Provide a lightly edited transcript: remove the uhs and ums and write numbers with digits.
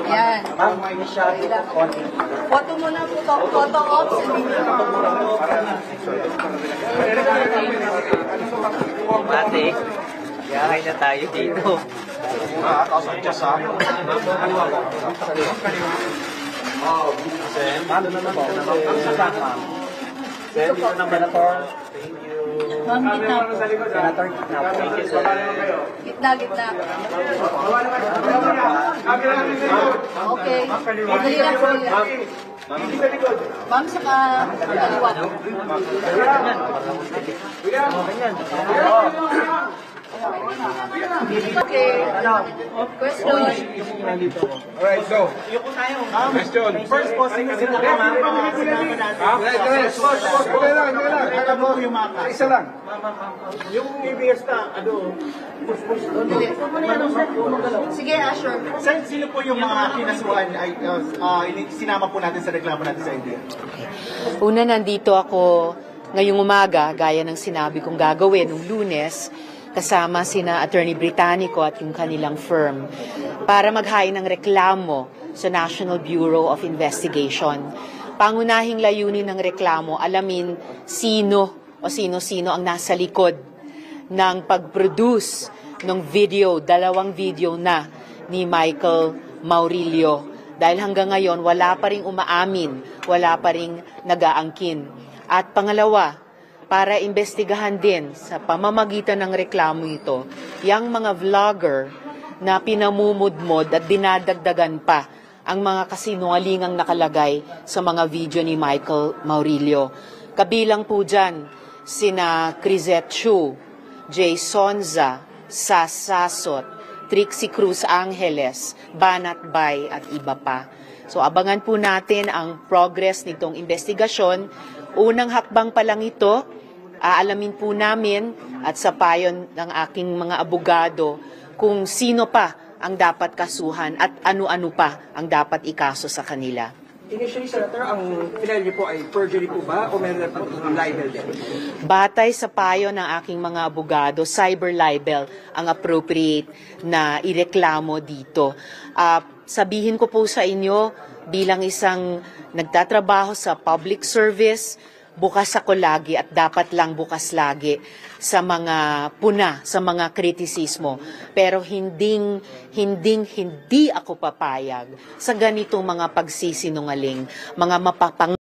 Yan. Photo muna po, photo ops. Ate, yahay na tayo dito. Ma'am, gitna po. Gitna. Okay. Madali lang po yan. Ma'am, saka kaliwa. Okay. Question. Alright, so. Question. First posting kasi na ma'am. Okay lang. Isa lang. Yung PBS na, Sige, Asher. sino po yung mga kinasuhan ay sinama po natin sa reklamo natin sa India? Una, nandito ako ngayong umaga, gaya ng sinabi kong gagawin nung Lunes, kasama sina Attorney Britannico at yung kanilang firm para maghain ng reklamo sa National Bureau of Investigation. Pangunahing layunin ng reklamo, alamin sino-sino ang nasa likod ng pag-produce ng video, 2 video na ni Michael Maurilio. Dahil hanggang ngayon, wala pa ring umaamin, wala pa ring nag-aangkin. At pangalawa, para imbestigahan din sa pamamagitan ng reklamo ito, yung mga vlogger na pinamumudmod at dinadagdagan pa ang mga kasinungalingang nakalagay sa mga video ni Michael Maurilio. Kabilang po dyan, sina Crisette Chu, Jay Sonza, Sas Sasot, Trixie Cruz Angeles, Banat Bay at iba pa. So abangan po natin ang progress nitong investigasyon. Unang hakbang pa lang ito, aalamin po namin at sa payo ng aking mga abogado kung sino pa ang dapat kasuhan at ano-ano pa ang dapat ikaso sa kanila. Initially, Senator, ang pinal niyo po ay perjury po ba o meron po libel din? Batay sa payo ng aking mga abogado, cyber libel ang appropriate na ireklamo dito. Sabihin ko po sa inyo, bilang isang nagtatrabaho sa public service, bukas ako lagi at dapat lang bukas lagi sa mga puna, sa mga kritisismo. Pero hindi ako papayag sa ganitong mga pagsisinungaling, mga mapapang